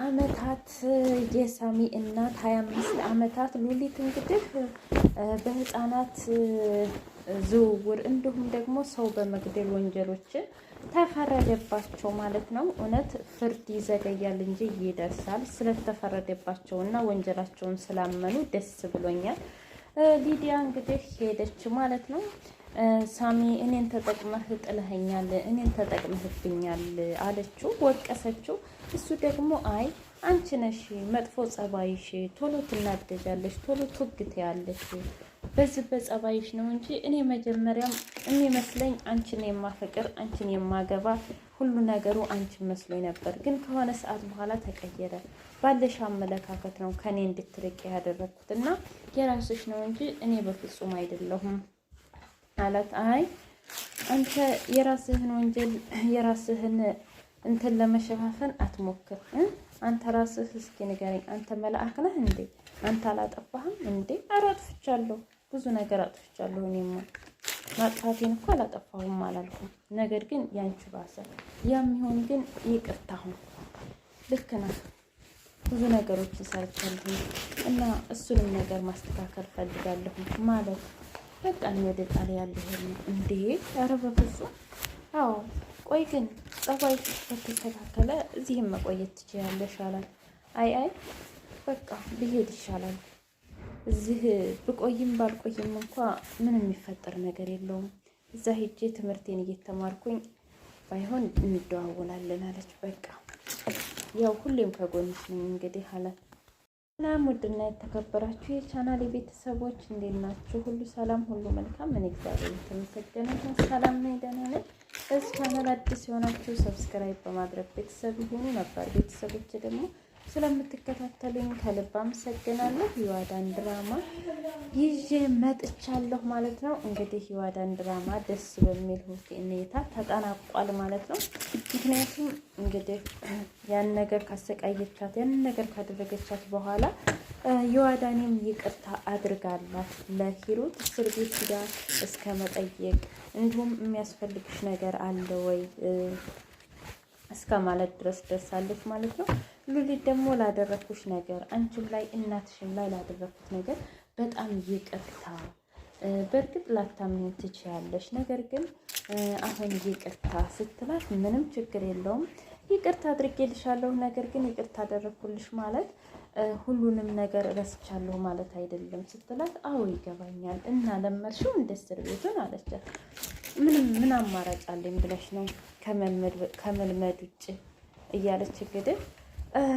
አመታት የሳሚ እናት 25 አመታት ሉሊት እንግዲህ በህፃናት ዝውውር እንዲሁም ደግሞ ሰው በመግደል ወንጀሎች ተፈረደባቸው ማለት ነው። እውነት ፍርድ ይዘገያል እንጂ ይደርሳል። ስለተፈረደባቸው እና ወንጀላቸውን ስላመኑ ደስ ብሎኛል። ሊዲያ እንግዲህ ሄደች ማለት ነው። ሳሚ እኔን ተጠቅመህ ጥለኸኛል፣ እኔን ተጠቅመህብኛል አለችው፣ ወቀሰችው። እሱ ደግሞ አይ አንቺ ነሽ መጥፎ ጸባይሽ፣ ቶሎ ትናደጃለሽ፣ ቶሎ ትወግትያለሽ፣ በዚህ በጸባይሽ ነው እንጂ እኔ መጀመሪያም የሚመስለኝ አንቺን የማፈቅር አንቺን የማገባ ሁሉ ነገሩ አንቺን መስሎኝ ነበር፣ ግን ከሆነ ሰዓት በኋላ ተቀየረ። ባለሽ አመለካከት ነው ከኔ እንድትርቅ ያደረኩት እና የራስሽ ነው እንጂ እኔ በፍጹም አይደለሁም አላት። አይ አንተ የራስህን ወንጀል የራስህን እንትን ለመሸፋፈን አትሞክር። አንተ ራስህ እስኪ ንገረኝ፣ አንተ መልአክ ነህ እንዴ? አንተ አላጠፋህም እንዴ? ኧረ አጥፍቻለሁ፣ ብዙ ነገር አጥፍቻለሁ። እኔማ ማጥፋቴን እኮ አላጠፋሁም አላልኩም። ነገር ግን ያንቺ ባሰ። ያም ይሆን ግን ይቅርታ አሁን ልክ ነህ፣ ብዙ ነገሮችን ሰርቻለሁ እና እሱንም ነገር ማስተካከል ፈልጋለሁ ማለት በቃ ነው። ወደ ጣሊያን ልሄድ ነው እንዴ? ኧረ በፍጹም። አዎ ቆይ ግን ጸባይሽ ከተስተካከለ እዚህም መቆየት ትችያለሽ አላት። አይ በቃ ብሄድ ይሻላል። እዚህ ብቆይም ባልቆይም እንኳ ምንም የሚፈጠር ነገር የለውም። እዛ ሄጄ ትምህርቴን እየተማርኩኝ ባይሆን እንደዋወላለን አለች። በቃ ያው ሁሌም ከጎንሽ ነኝ እንግዲህ አላት። ሰላም ውድና የተከበራችሁ የቻናል ቤተሰቦች እንዴት ናችሁ? ሁሉ ሰላም፣ ሁሉ መልካም። እኔ እግዚአብሔር የተመሰገነ ይሁን ሰላም ነኝ፣ ደህና ነኝ። በዚህ ቻናል አዲስ የሆናችሁ ሰብስክራይብ በማድረግ ቤተሰብ ይሁኑ። ነበር ቤተሰቦች ደግሞ ስለምትከታተሉኝ ከልብ አመሰግናለሁ። የዋዳን ድራማ ይዤ መጥቻለሁ ማለት ነው። እንግዲህ የዋዳን ድራማ ደስ በሚል ሁኔታ ተጠናቋል ማለት ነው። ምክንያቱም እንግዲህ ያን ነገር ካሰቃየቻት ያን ነገር ካደረገቻት በኋላ የዋዳኔም ይቅርታ አድርጋላት ለሂሩት እስር ቤት ሂዳ እስከ መጠየቅ እንዲሁም የሚያስፈልግሽ ነገር አለ ወይ እስከ ማለት ድረስ ደርሳለች ማለት ነው። ሉሊት ደግሞ ላደረኩሽ ነገር አንቺም ላይ እናትሽም ላይ ላደረኩት ነገር በጣም ይቅርታ፣ በእርግጥ ላታምኚኝ ትችያለሽ፣ ነገር ግን አሁን ይቅርታ ስትላት ምንም ችግር የለውም ይቅርታ አድርጌልሻለሁ፣ ነገር ግን ይቅርታ አደረኩልሽ ማለት ሁሉንም ነገር ረስቻለሁ ማለት አይደለም ስትላት፣ አዎ ይገባኛል እና ለመድሽው እንደ እስር ቤቱን አለቻት። ምን አማራጭ አለኝ ብለሽ ነው ከመልመድ ውጭ እያለች እንግዲህ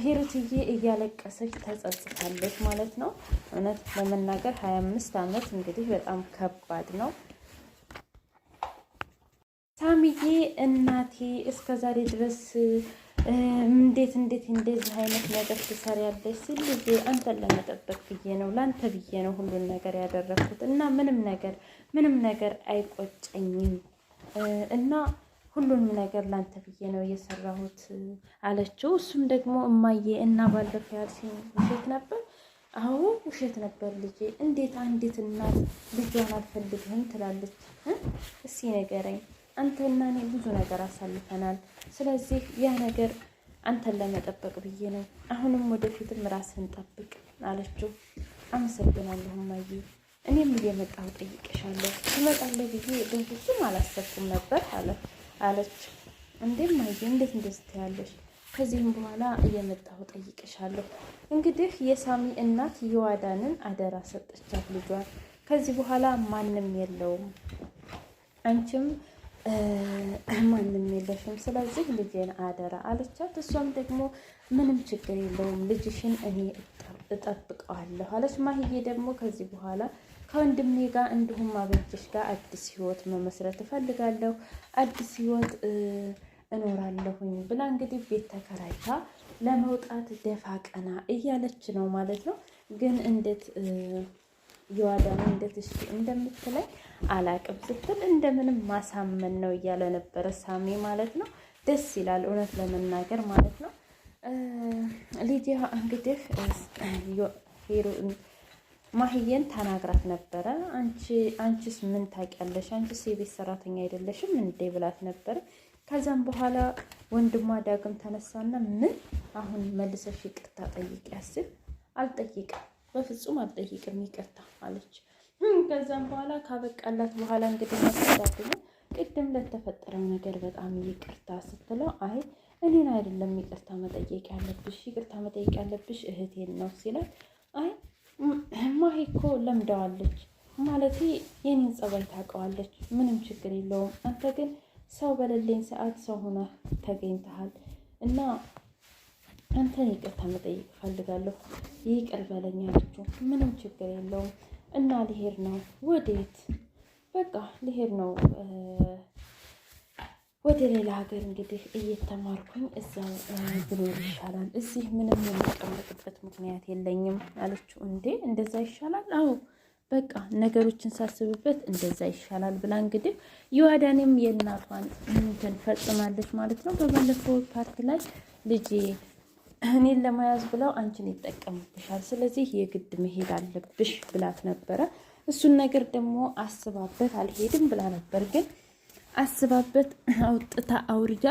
ሂሩትዬ እያለቀሰች ተጸጽታለች ማለት ነው። እውነት ለመናገር 25 አመት እንግዲህ በጣም ከባድ ነው። ሳሚዬ እናቴ እስከዛሬ ድረስ እንዴት እንደዚህ አይነት ነገር ትሰሪያለሽ ሲል ልጄ አንተን ለመጠበቅ ብዬ ነው ላንተ ብዬ ነው ሁሉን ነገር ያደረኩት እና ምንም ነገር አይቆጨኝም እና ሁሉንም ነገር ላንተ ብዬ ነው እየሰራሁት አለችው። እሱም ደግሞ እማዬ እና ባለፈው ያልሽኝ ውሸት ነበር? አዎ ውሸት ነበር ልጄ። እንዴት አንዲት እናት ልጇን አልፈልግህም ትላለች? እስኪ ንገረኝ። አንተና እኔ ብዙ ነገር አሳልፈናል። ስለዚህ ያ ነገር አንተን ለመጠበቅ ብዬ ነው። አሁንም ወደፊትም ራስህን ጠብቅ አለችው። አመሰግናለሁ እማዬ፣ እኔም እየመጣሁ ጠይቅሻለሁ። ትመጣለህ ብዬ በፍጹም አላሰብኩም ነበር አለች። እንዴ እማዬ እንዴት እንደዚህ ትያለሽ? ከዚህም በኋላ እየመጣሁ ጠይቅሻለሁ። እንግዲህ የሳሚ እናት የዋዳንን አደራ ሰጠቻት ልጇን። ከዚህ በኋላ ማንም የለውም፣ አንቺም ማንም የለሽም፣ ስለዚህ ልጄን አደራ አለቻት። እሷም ደግሞ ምንም ችግር የለውም ልጅሽን እኔ እጠብቀዋለሁ አለች። ማህዬ ደግሞ ከዚህ በኋላ ከወንድሜ ጋር እንዲሁም አበጀሽ ጋር አዲስ ህይወት መመስረት እፈልጋለሁ፣ አዲስ ህይወት እኖራለሁኝ ብላ እንግዲህ ቤት ተከራይታ ለመውጣት ደፋ ቀና እያለች ነው ማለት ነው። ግን እንዴት የዋዳን እንዴት እሺ እንደምትለኝ አላቅም ስትል እንደምንም ማሳመን ነው እያለ ነበረ ሳሚ ማለት ነው። ደስ ይላል እውነት ለመናገር ማለት ነው። ሊዲያ እንግዲህ ማህዬን ተናግራት ነበረ። አንቺስ ምን ታውቂያለሽ? አንቺስ የቤት ሰራተኛ አይደለሽም እንዴ ብላት ነበረ። ከዛም በኋላ ወንድሟ ዳግም ተነሳና ምን አሁን መልሰሽ ይቅርታ ጠይቂ ያስል አልጠይቅም፣ በፍጹም አልጠይቅም ይቅርታ አለች። ከዛም በኋላ ካበቃላት በኋላ እንግዲህ መሰዳድለ ቅድም ለተፈጠረው ነገር በጣም ይቅርታ ስትለው አይ እኔን አይደለም ይቅርታ መጠየቅ ያለብሽ፣ ይቅርታ መጠየቅ ያለብሽ እህቴን ነው ሲላት አይ ማሂ እኮ ለምደዋለች ማለት የኔን ጸባይ ታውቀዋለች፣ ምንም ችግር የለውም። አንተ ግን ሰው በሌለኝ ሰዓት ሰው ሆነህ ተገኝተሃል እና አንተን ይቅርታ መጠየቅ እፈልጋለሁ፣ ይቅር በለኝ አለችው። ምንም ችግር የለውም እና ልሄድ ነው። ወዴት? በቃ ልሄድ ነው ወደ ሌላ ሀገር እንግዲህ እየተማርኩኝ እዛው ብኖር ይሻላል፣ እዚህ ምንም የምቀመጥበት ምክንያት የለኝም አለችው። እንዴ እንደዛ ይሻላል? አዎ በቃ ነገሮችን ሳስብበት እንደዛ ይሻላል ብላ እንግዲህ ዮአዳንም የእናቷን እንትን ፈጽማለች ማለት ነው። በባለፈው ፓርት ላይ ልጄ እኔን ለመያዝ ብለው አንቺን ይጠቀሙብሻል፣ ስለዚህ የግድ መሄድ አለብሽ ብላት ነበረ። እሱን ነገር ደግሞ አስባበት አልሄድም ብላ ነበር። ግን አስባበት አውጥታ አውርዳ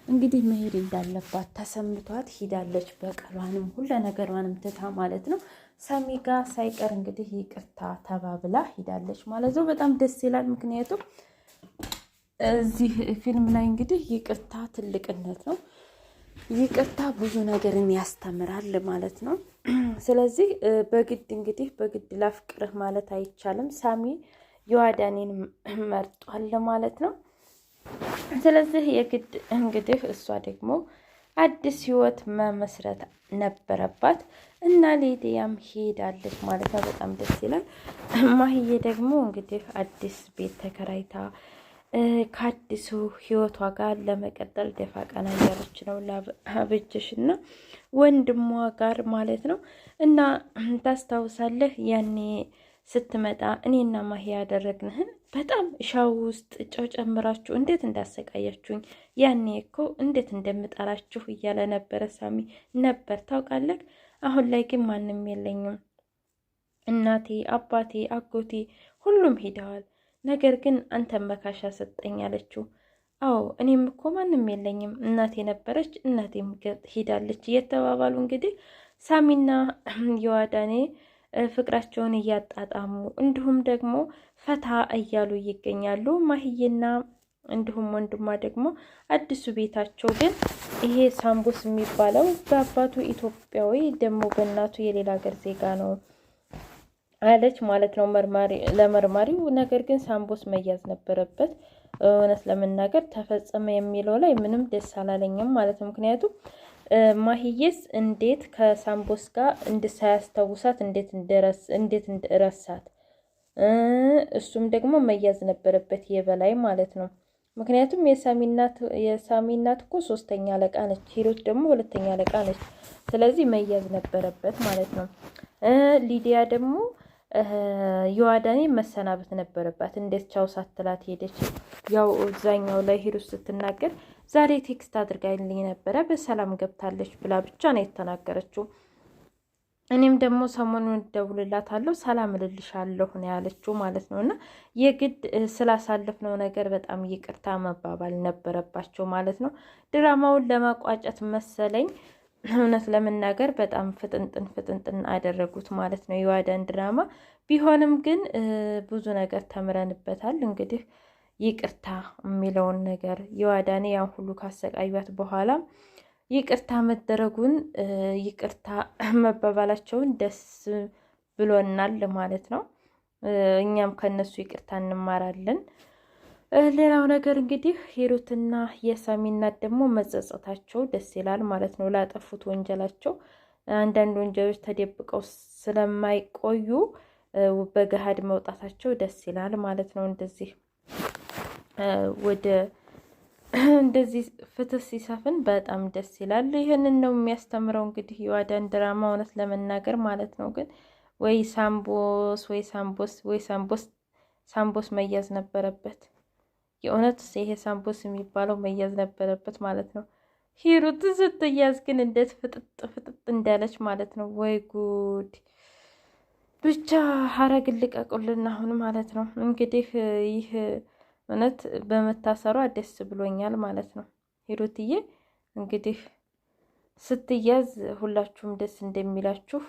እንግዲህ መሄድ እንዳለባት ተሰምቷት ሂዳለች። በቀሏንም ሁሉ ነገሯንም ትታ ማለት ነው። ሰሚ ጋር ሳይቀር እንግዲህ ይቅርታ ተባብላ ሂዳለች ማለት ነው። በጣም ደስ ይላል። ምክንያቱም እዚህ ፊልም ላይ እንግዲህ ይቅርታ ትልቅነት ነው። ይቅርታ ብዙ ነገርን ያስተምራል ማለት ነው። ስለዚህ በግድ እንግዲህ በግድ ላፍቅርህ ማለት አይቻልም። ሳሚ ዮአዳኔን መርጧል ማለት ነው። ስለዚህ የግድ እንግዲህ እሷ ደግሞ አዲስ ህይወት መመስረት ነበረባት እና ሊዲያም ሄዳለች ማለት ነው። በጣም ደስ ይላል። ማህዬ ደግሞ እንግዲህ አዲስ ቤት ተከራይታ ከአዲሱ ህይወቷ ጋር ለመቀጠል ደፋ ቀና እያለች ነው ላብጅሽ እና ወንድሟ ጋር ማለት ነው። እና ታስታውሳለህ ያኔ ስትመጣ እኔና ማሂ ያደረግንህን በጣም ሻው ውስጥ ጨው ጨምራችሁ እንዴት እንዳሰቃያችሁኝ ያኔ እኮ እንዴት እንደምጠላችሁ እያለ ነበረ ሳሚ ነበር ታውቃለህ። አሁን ላይ ግን ማንም የለኝም፣ እናቴ፣ አባቴ፣ አጎቴ ሁሉም ሄደዋል። ነገር ግን አንተን መካሻ ሰጠኝ አለችው። አዎ እኔም እኮ ማንም የለኝም፣ እናቴ ነበረች፣ እናቴም ሄዳለች እየተባባሉ እንግዲህ ሳሚና ዮአዳኔ ፍቅራቸውን እያጣጣሙ እንዲሁም ደግሞ ፈታ እያሉ ይገኛሉ። ማህዬና እንዲሁም ወንድሟ ደግሞ አዲሱ ቤታቸው ግን ይሄ ሳምቦስ የሚባለው በአባቱ ኢትዮጵያዊ ደግሞ በእናቱ የሌላ ሀገር ዜጋ ነው አለች ማለት ነው ለመርማሪው። ነገር ግን ሳምቦስ መያዝ ነበረበት። እውነት ለመናገር ተፈጸመ የሚለው ላይ ምንም ደስ አላለኝም ማለት ነው። ምክንያቱም ማህዬስ እንዴት ከሳምቦስ ጋር ሳያስታውሳት እንዴት እንደረሳት፣ እሱም ደግሞ መያዝ ነበረበት የበላይ ማለት ነው። ምክንያቱም የሳሚ እናት እኮ 3ኛ አለቃ ነች፣ ሂሩት ደግሞ 2ኛ አለቃ ነች። ስለዚህ መያዝ ነበረበት ማለት ነው። ሊዲያ ደግሞ ዮአዳኔ መሰናበት ነበረባት። እንዴት ቻው ሳትላት ሄደች? ያው እዛኛው ላይ ሂሩት ስትናገር ዛሬ ቴክስት አድርጋልኝ ነበረ በሰላም ገብታለች ብላ ብቻ ነው የተናገረችው። እኔም ደግሞ ሰሞኑን እደውልላታለሁ ሰላም እልልሻለሁ ነው ያለችው ማለት ነው። እና የግድ ስላሳለፍነው ነገር በጣም ይቅርታ መባባል ነበረባቸው ማለት ነው። ድራማውን ለማቋጨት መሰለኝ እውነት ለመናገር በጣም ፍጥንጥን አደረጉት ማለት ነው የዮአዳን ድራማ። ቢሆንም ግን ብዙ ነገር ተምረንበታል። እንግዲህ ይቅርታ የሚለውን ነገር ዮአዳኔ ያን ሁሉ ካሰቃዩት በኋላ ይቅርታ መደረጉን ይቅርታ መባባላቸውን ደስ ብሎናል ማለት ነው። እኛም ከነሱ ይቅርታ እንማራለን። ሌላው ነገር እንግዲህ ሂሩትና የሳሚ እናት ደግሞ መጸጸታቸው ደስ ይላል ማለት ነው። ላጠፉት ወንጀላቸው አንዳንድ ወንጀሎች ተደብቀው ስለማይቆዩ በገሃድ መውጣታቸው ደስ ይላል ማለት ነው። እንደዚህ ፍትህ ሲሰፍን በጣም ደስ ይላል። ይህንን ነው የሚያስተምረው እንግዲህ ዮአዳን ድራማ እውነት ለመናገር ማለት ነው። ግን ወይ ሳምቦስ መያዝ ነበረበት። የእውነት ይሄ ሳምቦስ የሚባለው መያዝ ነበረበት ማለት ነው። ሂሩት ስትያዝ ግን እንዴት ፍጥጥ እንዳለች ማለት ነው። ወይ ጉድ! ብቻ ሀረግ ልቀቁልን አሁን ማለት ነው። እንግዲህ ይህ እውነት በመታሰሯ ደስ ብሎኛል ማለት ነው። ሂሩትዬ እንግዲህ ስትያዝ ሁላችሁም ደስ እንደሚላችሁ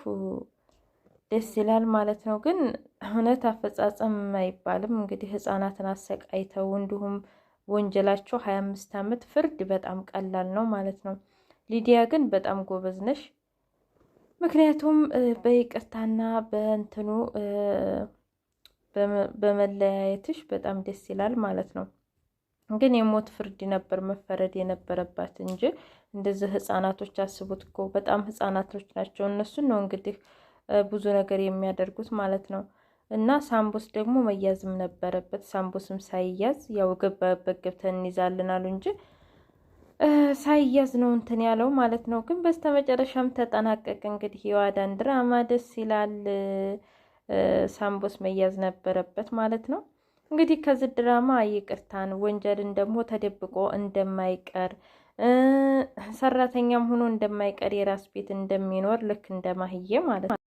ደስ ይላል ማለት ነው። ግን እውነት አፈጻጸም አይባልም እንግዲህ ህፃናትን አሰቃይተው እንዲሁም ወንጀላቸው 25 ዓመት ፍርድ በጣም ቀላል ነው ማለት ነው። ሊዲያ ግን በጣም ጎበዝ ነሽ። ምክንያቱም በይቅርታና በእንትኑ በመለያየትሽ በጣም ደስ ይላል ማለት ነው። ግን የሞት ፍርድ ነበር መፈረድ የነበረባት እንጂ እንደዚህ ህፃናቶች አስቡት እኮ በጣም ህፃናቶች ናቸው። እነሱን ነው እንግዲህ ብዙ ነገር የሚያደርጉት ማለት ነው። እና ሳምቦስ ደግሞ መያዝም ነበረበት። ሳምቦስም ሳይያዝ ያው ገባበት ገብተን እንይዛለን አሉ እንጂ ሳይያዝ ነው እንትን ያለው ማለት ነው። ግን በስተመጨረሻም ተጠናቀቀ። እንግዲህ የአዳን ድራማ ደስ ይላል። ሳምቦስ መያዝ ነበረበት ማለት ነው። እንግዲህ ከዚህ ድራማ ይቅርታን ወንጀልን ደግሞ ተደብቆ እንደማይቀር ሰራተኛም ሆኖ እንደማይቀር የራስ ቤት እንደሚኖር ልክ እንደ ማህዬ ማለት ነው።